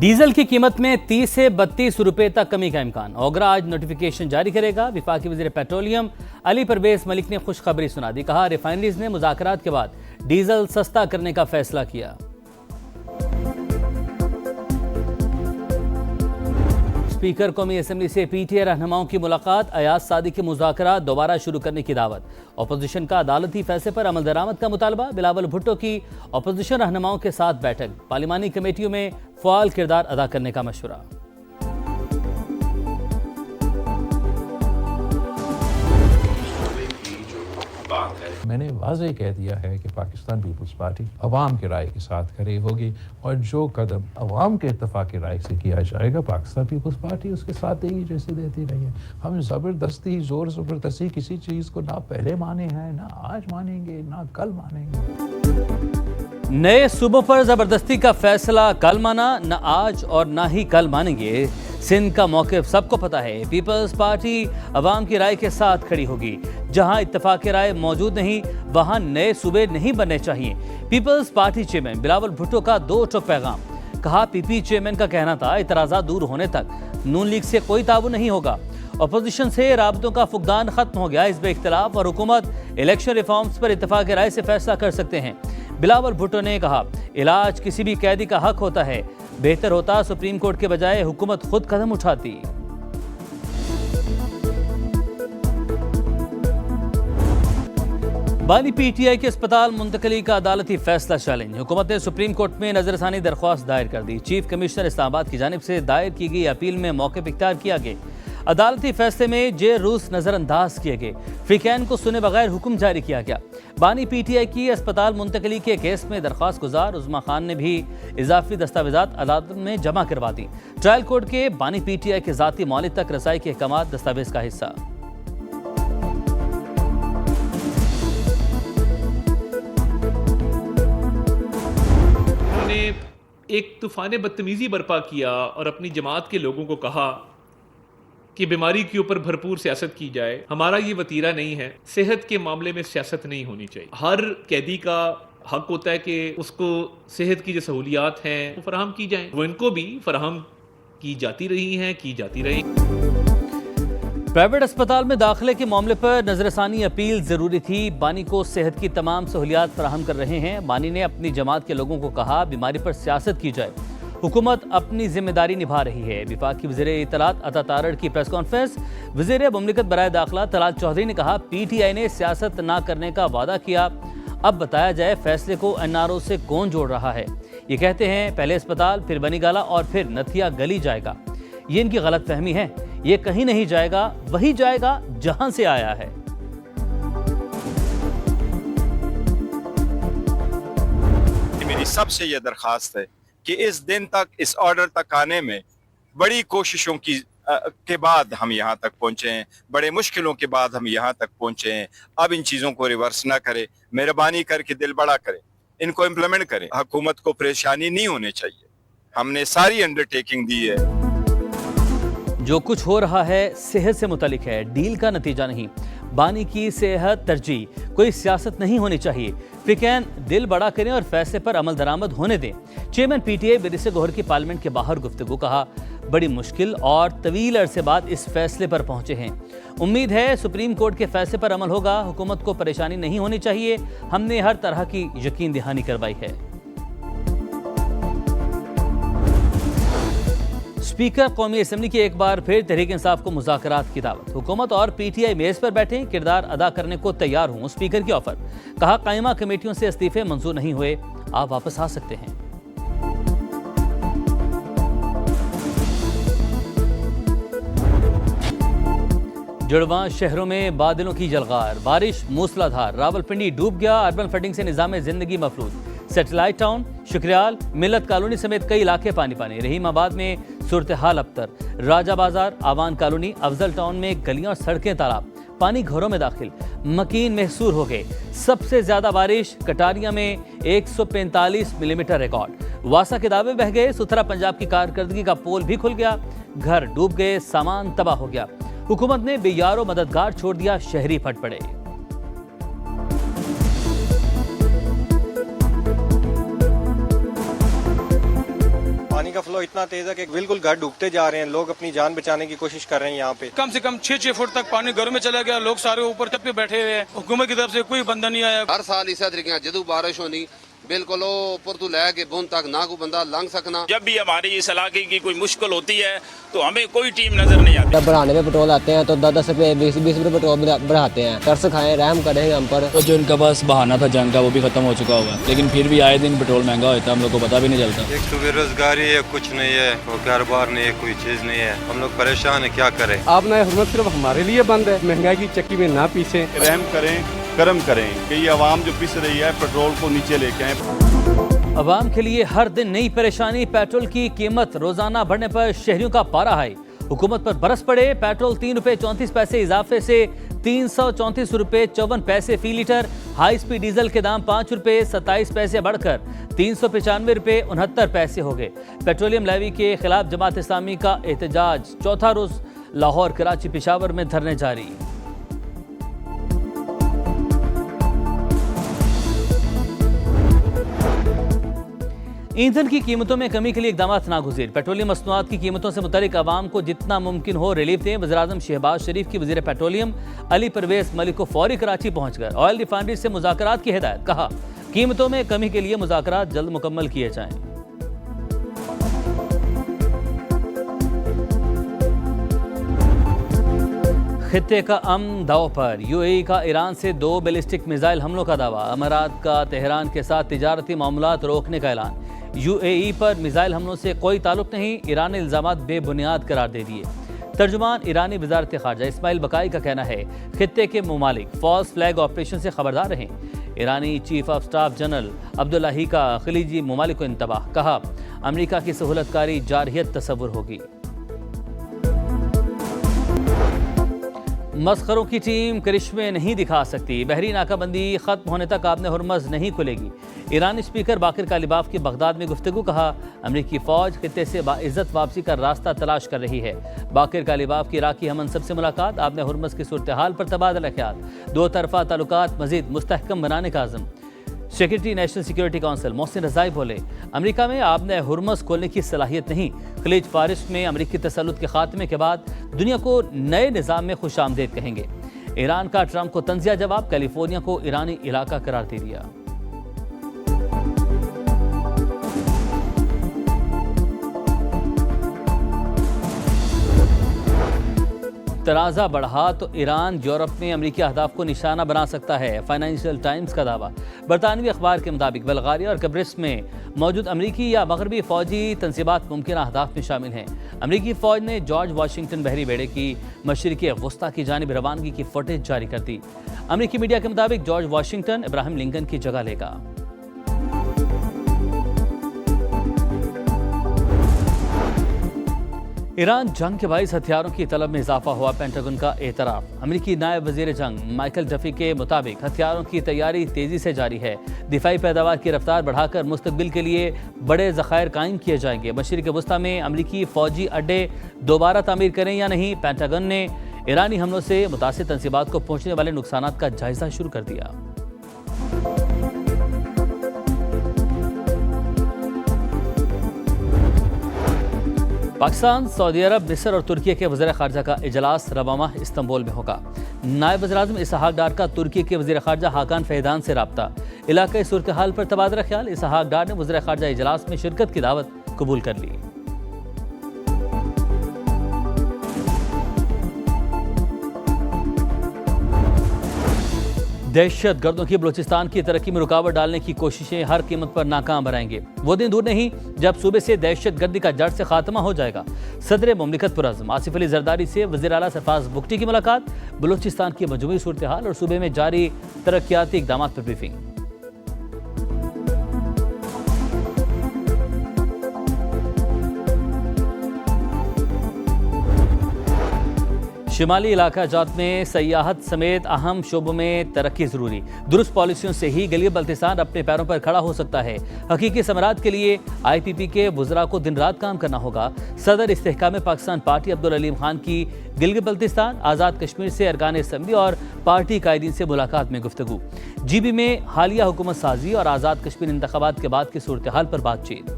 Diesel की कीमत में 30 से 32 रुपए तक कमी का इम्कान। ओगरा आज नोटिफिकेशन जारी करेगा। वफाकी वज़ीर पेट्रोलियम अली परवेज मलिक ने खुशखबरी सुना दी। कहा, रिफाइनरीज ने मुज़ाकरात के बाद डीजल सस्ता करने का फैसला किया। स्पीकर कौमी असम्बली से पीटीआई रहनुमाओं की मुलाकात। अयाज सादी के मुज़ाकरात दोबारा शुरू करने की दावत। अपोजिशन का अदालती फैसले पर अमल दरामद का मुतालबा। बिलावल भुट्टो की अपोजिशन रहनुमाओं के साथ बैठक। पार्लिमानी कमेटियों में फ़ाल किरदार अदा करने का मशवरा। मैंने वाज़ेह कह दिया है कि पाकिस्तान पीपल्स पार्टी अवाम की राय के साथ खड़ी होगी और जो कदम अवाम के इत्तेफाक की राय से किया जाएगा पाकिस्तान पीपल्स पार्टी उसके साथ देगी जैसे देती रही है। हम ज़बरदस्ती ज़ोर ज़बरदस्ती किसी चीज़ को ना पहले माने हैं, ना आज मानेंगे, ना कल मानेंगे। नए सूबों पर जबरदस्ती का फैसला कल माना, न आज और ना ही कल मानेंगे। सिंध का मौक़िफ़ सबको पता है। पीपल्स पार्टी अवाम की राय के साथ खड़ी होगी। जहां इत्तेफाक की राय मौजूद नहीं वहां नए सूबे नहीं बनने चाहिए। Peoples party chairman Bilawal Bhutto का दो टोक पैगाम। कहा, पीपी चेयरमैन का कहना था इतराज़ात दूर होने तक नून लीग से कोई ताउन नहीं होगा। अपोजिशन से राबतों का फुकदान खत्म हो गया। हिज़्ब इख्तिलाफ और हुकूमत इलेक्शन रिफॉर्म्स पर इत्तेफाक की राय से फैसला कर सकते हैं। बिलावल भुट्टो ने कहा, इलाज किसी भी कैदी का हक होता है। बेहतर होता सुप्रीम कोर्ट के बजाय हुकूमत खुद कदम उठाती। बानी पीटीआई के अस्पताल मुंतकली का अदालती फैसला चैलेंज। हुकूमत ने सुप्रीम कोर्ट में नजरसानी दरख्वास्त दायर कर दी। चीफ कमिश्नर इस्लामाबाद की जानिब से दायर की गई अपील में मौक़िफ़ इख्तियार किया गया। अदालती फैसले में जे रूस नजरअंदाज किए गए। फ्रीकैन को सुने बगैर हुक्म जारी किया गया। बानी पीटीआई की अस्पताल मुंतकली के केस में दरख्वास्त गुजार उज़्मा खान ने भी इजाफी दस्तावेजात अदालत में जमा करवा दी। ट्रायल कोर्ट के बानी पीटीआई के ज़ाती मौलिद तक रसाई के अहकाम दस्तावेज का हिस्सा। उन्होंने एक तूफान बदतमीजी बर्पा किया और अपनी जमात के लोगों को कहा कि बीमारी के ऊपर भरपूर सियासत की जाए। हमारा ये वतीरा नहीं है। सेहत के मामले में सियासत नहीं होनी चाहिए। हर कैदी का हक होता है कि उसको सेहत की जो सहूलियात हैं वो फराहम की जाएं। वो इनको भी फराहम की जाती रही हैं, की जाती रही। प्राइवेट अस्पताल में दाखिले के मामले पर नजरसानी अपील जरूरी थी। बानी को सेहत की तमाम सहूलियात फराहम कर रहे हैं। बानी ने अपनी जमात के लोगों को कहा, बीमारी पर सियासत की जाए। हुकूमत अपनी जिम्मेदारी निभा रही है। वफाकी वज़ीर इत्तलात अता तारड़ की प्रेस कॉन्फ्रेंस। वज़ीर मुमलिकत बराए दाखिला तलाल चौधरी ने कहा, पीटीआई ने सियासत ना करने का वादा किया। अब बताया जाए फैसले को एनआरओ से कौन जोड़ रहा है। ये कहते हैं पहले अस्पताल, फिर बनीगाला और फिर नथिया गली जाएगा। ये इनकी गलत फहमी है। ये कहीं नहीं जाएगा, वही जाएगा जहां से आया है। मेरी सबसे यह दरख्वास्त है कि इस दिन तक, इस ऑर्डर तक आने में बड़ी कोशिशों के बाद हम यहाँ तक पहुँचे हैं। बड़े मुश्किलों के बाद हम यहाँ तक पहुँचे हैं। अब इन चीज़ों को रिवर्स ना करें, मेहरबानी करके दिल बड़ा करें, इनको इम्प्लीमेंट करें। हुकूमत को परेशानी नहीं होनी चाहिए। हमने सारी अंडरटेकिंग दी है। जो कुछ हो रहा है सेहत से मुतालिक है, डील का नतीजा नहीं। बानी की सेहत तरजीह, कोई सियासत नहीं होनी चाहिए। फ्रीकैन दिल बड़ा करें और फैसले पर अमल दरामद होने दें। चेयरमैन पीटीआई बैरिस्टर गौहर की पार्लियामेंट के बाहर गुफ्तगू। कहा, बड़ी मुश्किल और तवील अरसे बाद इस फैसले पर पहुंचे हैं। उम्मीद है सुप्रीम कोर्ट के फैसले पर अमल होगा। हुकूमत को परेशानी नहीं होनी चाहिए। हमने हर तरह की यकीन दहानी करवाई है। स्पीकर कौमी असम्बली की एक बार फिर तहरीक इंसाफ को मुज़ाकरात की दावत। हुकूमत और पीटीआई मेज़ पर बैठे, किरदार अदा करने को तैयार हूं। स्पीकर की ऑफर। कहा, कायमा कमेटियों से इस्तीफे मंजूर नहीं हुए, आप वापस आ सकते हैं। जुड़वा शहरों में बादलों की जलगार, बारिश मूसलाधार। रावलपिंडी डूब गया। अर्बन फ्लडिंग से निज़ाम जिंदगी मफलूज। सैटेलाइट टाउन, शुक्रियाल, मिल्लत कॉलोनी समेत कई इलाके पानी पानी। रहीमाबाद में सूरत हाल अबतर। राजा बाजार, आवान कॉलोनी, अफजल टाउन में गलियां और सड़कें तालाब। पानी घरों में दाखिल। मकीन महसूर हो गए। सबसे ज्यादा बारिश कटारिया में 145 मिलीमीटर रिकॉर्ड। वासा के दावे बह गए। सुथरा पंजाब की कारकर्दगी का पोल भी खुल गया। घर डूब गए, सामान तबाह हो गया। हुकूमत ने बेयारो मददगार छोड़ दिया, शहरी फट पड़े। पानी का का फ्लो इतना तेज है कि बिल्कुल घर डूबते जा रहे हैं। लोग अपनी जान बचाने की कोशिश कर रहे हैं। यहाँ पे कम से कम 6-6 फुट तक पानी घरों में चला गया। लोग सारे ऊपर छत पे बैठे हुए हैं। हुकूमत की तरफ से कोई बंदा नहीं आया। हर साल इस तरीके जदू बारिश होनी बिल्कुल ऊपर तो लैके बुन तक ना कोई बंदा लंघ सकना। जब भी हमारी इस इलाके की कोई मुश्किल होती है तो हमें कोई टीम नजर नहीं आती। जब बढ़ाने पे पेट्रोल आते हैं तो 10-10 रुपये 20-20 रुपये पेट्रोल बढ़ाते हैं। तरस खाएं, रहम करें हम पर। तो जो इनका पास बहाना था जंग का वो भी खत्म हो चुका हुआ है, लेकिन फिर भी आए दिन पेट्रोल महंगा होता है, हम लोग को पता भी नहीं चलता। एक तो बेरोजगारी है, कुछ नहीं है, कोई कारोबार नहीं है, कोई चीज नहीं है, हम लोग परेशान है, क्या करें। आपने हुकूमत सिर्फ हमारे लिए बंद है, महंगाई की चक्की में ना पीछे। रहम करें, करम करें कि ये आवाम जो पिस रही है पेट्रोल को नीचे लेके आए। अवाम के लिए हर दिन नई परेशानी। पेट्रोल की कीमत रोजाना बढ़ने पर शहरियों का पारा हाई। हुकूमत पर बरस पड़े। पेट्रोल 3 रुपये 34 पैसे इजाफे से 334 रुपये 54 पैसे फी लीटर। हाई स्पीड डीजल के दाम 5 रुपये 27 पैसे बढ़कर 395 रुपये 69 पैसे हो गए। पेट्रोलियम लेवी के खिलाफ जमात इस्लामी का एहतजाज चौथा रोज लाहौर, कराची, पेशावर में धरने जारी। ईंधन की कीमतों में कमी के लिए इकदाम नागुज़ीर। पेट्रोलियम मसनूआत की कीमतों से मुतल्लिक आवाम को जितना मुमकिन हो रिलीफ दें। वज़ीर-ए-आज़म शहबाज शरीफ की वज़ीर पेट्रोलियम अली परवेज़ मलिक को फौरी कराची पहुंचकर ऑयल रिफाइनरी से मुज़ाकरात की हिदायत। कहा, कीमतों में कमी के लिए मुज़ाकरात जल्द मुकम्मल किए जाएं। खित्ते का अमन दाव पर। यूएई का ईरान से 2 बैलिस्टिक मिसाइल हमलों का दावा। अमारात का तेहरान के साथ तिजारती मामलात रोकने का ऐलान। यूएई पर मिसाइल हमलों से कोई ताल्लुक नहीं, ईरान ने इल्जामात बेबुनियाद करार दे दिए। तर्जुमान ईरानी वज़ारत ख़ारजा इस्माइल बकाई का कहना है, खित्ते के मुमालिक फॉल्स फ्लैग ऑपरेशन से खबरदार रहें। ईरानी chief of staff general Abdollahi का खलीजी मुमालिक को इंतबाह। कहा, अमरीका की सहूलतकारी जारहियत तस्वुर होगी। मस्खरों की टीम करिश्मे नहीं दिखा सकती। बहरी नाकाबंदी खत्म होने तक आबने हुर्मज़ नहीं खुलेगी। ईरानी स्पीकर बाकिर कालिबाफ की बगदाद में गुफ्तगू। कहा, अमरीकी फ़ौज खित्ते से बाइज़्ज़त वापसी का रास्ता तलाश कर रही है। बाकिर कालिबाफ की इराकी हमनसब से मुलाकात। आबने हुर्मज़ की सूरत हाल पर तबादला ख्याल। 2 तरफ़ा ताल्लुकात मज़ीद मुस्तहकम बनाने का आज़म। Secretary national security council Mohsen Rezaei बोले, अमेरिका में आबने हुर्मज़ खोलने की सलाहियत नहीं। खलीज फारिस में अमेरिकी तसल्लुत के खात्मे के बाद दुनिया को नए निज़ाम में खुश आमदेद कहेंगे। ईरान का ट्रंप को तंज़िया जवाब। कैलिफोर्निया को ईरानी इलाका करार दे दिया। तनाज़ा बढ़ा तो ईरान यूरोप में अमरीकी अहदाफ को निशाना बना सकता है। फाइनेंशियल टाइम्स का दावा। बरतानवी अखबार के मुताबिक बल्गारिया और कब्रिस में मौजूद अमरीकी या मगरबी फ़ौजी तनसीबात मुमकिन अहदाफ में शामिल हैं। अमरीकी फ़ौज ने जॉर्ज वाशिंगटन बहरी बेड़े की मशरिक़ी वस्ता की जानिब रवानगी की फुटेज जारी कर दी। अमरीकी मीडिया के मुताबिक जॉर्ज वाशिंगटन इब्राहिम लिंकन की जगह लेगा। ईरान जंग के 22 हथियारों की तलब में इजाफा हुआ। पेंटागन का एतराफ़। अमरीकी नायब वज़ीर जंग माइकल डफी के मुताबिक हथियारों की तैयारी तेज़ी से जारी है। दिफाई पैदावार की रफ्तार बढ़ाकर मुस्तकबिल के लिए बड़े ज़खायर कायम किए जाएंगे। मशरिक़ वस्ता में अमरीकी फ़ौजी अड्डे दोबारा तामीर करें या नहीं, पेंटागन ने ईरानी हमलों से मुतासिर तनसीबात को पहुँचने वाले नुकसानात का जायज़ा शुरू कर दिया। पाकिस्तान, सऊदी अरब, मिस्र और तुर्की के वज़ीर ख़ारजा का इजलास रबा माह इस्तांबुल में होगा। नायब वज़ीर-ए-आज़म इसहाक डार का तुर्की के वज़ीर ख़ारजा हाकान फैदान से रब्ता। इलाक़ाई सूरत हाल पर तबादला ख्याल। इसहाक डार ने वज़ीर ख़ारजा इजलास में शिरकत की दावत कबूल कर ली। दहशत गर्दों की बलूचिस्तान की तरक्की में रुकावट डालने की कोशिशें हर कीमत पर नाकाम बनाएंगे। वो दिन दूर नहीं जब सूबे से दहशत गर्दी का जड़ से खात्मा हो जाएगा। सदर मुमलिकत पुरअज़्म आसिफ अली जरदारी से वज़ीर आला सरफराज बुगटी की मुलाकात। बलूचिस्तान की मजमूई सूरत हाल और सूबे में जारी तरक्याती इक़दाम पर ब्रीफिंग। शिमाली इलाका जात में सयाहत समेत अहम शोबों में तरक्की जरूरी। दुरुस्त पॉलिसियों से ही गिलगित बल्तिस्तान अपने पैरों पर खड़ा हो सकता है। हकीकी समरात के लिए IPP के वुज़रा को दिन रात काम करना होगा। सदर इस्तेहकाम पाकिस्तान पार्टी अब्दुल अलीम खान की गिलगित बल्तिस्तान, आज़ाद कश्मीर से अरकान असम्बली और पार्टी कायदीन से मुलाकात में गुफ्तगू। GB में हालिया हुकूमत साजी और आज़ाद कश्मीर इंतखाबात के बाद की सूरत हाल पर बातचीत।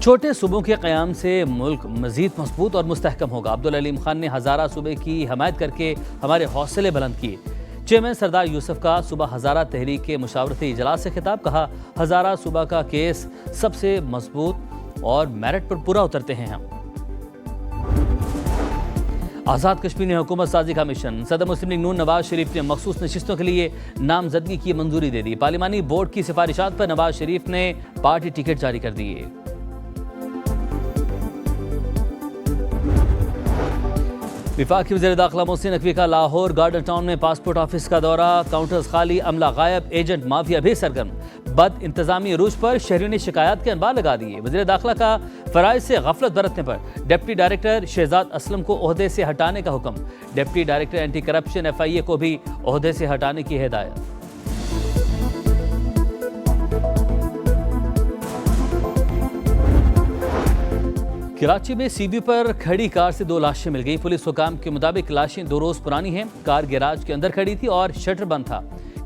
छोटे सूबों के क़याम से मुल्क मज़ीद मजबूत और मुस्तहकम होगा। अब्दुल अलीम खान ने हज़ारा सूबे की हमायत करके हमारे हौसले बुलंद किए। चेयरमैन सरदार यूसुफ का सुबह हज़ारा तहरीक के मुशावरती इजलास से खिताब। कहा, हज़ारा सूबा का केस सबसे मजबूत और मेरिट पर पूरा उतरते हैं हम। आज़ाद कश्मीर ने हुकूमत साजी का मिशन। सदर मुस्लिम लीग नून नवाज शरीफ ने मखसूस नशिस्तों के लिए नामजदगी की मंजूरी दे दी। पार्लिमानी बोर्ड की सिफारिशात पर नवाज शरीफ ने पार्टी टिकट जारी कर दिए। वफाकी वज़ीर दाखिला मोहसिन नकवी का लाहौर गार्डन टाउन में पासपोर्ट ऑफिस का दौरा। काउंटर्स खाली, अमला गायब, एजेंट माफिया भी सरगर्म। बद इंतजामी अरूज पर शहरियों ने शिकायत के अनबार लगा दिए। वज़ीर दाखिला का फ़राइज़ से गफलत बरतने पर डिप्टी डायरेक्टर शहजाद असलम को ओहदे से हटाने का हुक्म। Deputy director anti corruption FIA को भी ओहदे से हटाने की हिदायत। कराची में CBU पर खड़ी कार से 2 लाशें मिल गई। पुलिस हुकाम के मुताबिक लाशें 2 रोज पुरानी हैं। कार गैराज के अंदर खड़ी थी और शटर बंद था।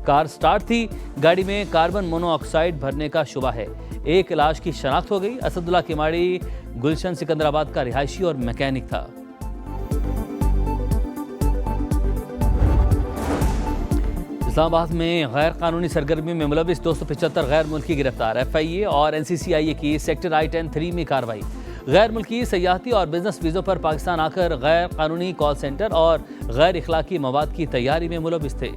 कार स्टार्ट थी। गाड़ी में कार्बन मोनोऑक्साइड भरने का शुबा है। एक लाश की शनाख्त हो गई। असदुल्ला किमाड़ी गुलशन सिकंदराबाद का रिहायशी और मैकेनिक था। इस्लामाबाद में गैर कानूनी सरगर्मी में मुलविस 275 गैर मुल्की गिरफ्तार। FIA और NCCIA की सेक्टर I-10-3 में कार्रवाई। गैर मुल्की सयाहती और बिजनेस वीज़ों पर पाकिस्तान आकर गैर कानूनी कॉल सेंटर और गैर इखलाकी मवाद की तैयारी में मुलविस थे।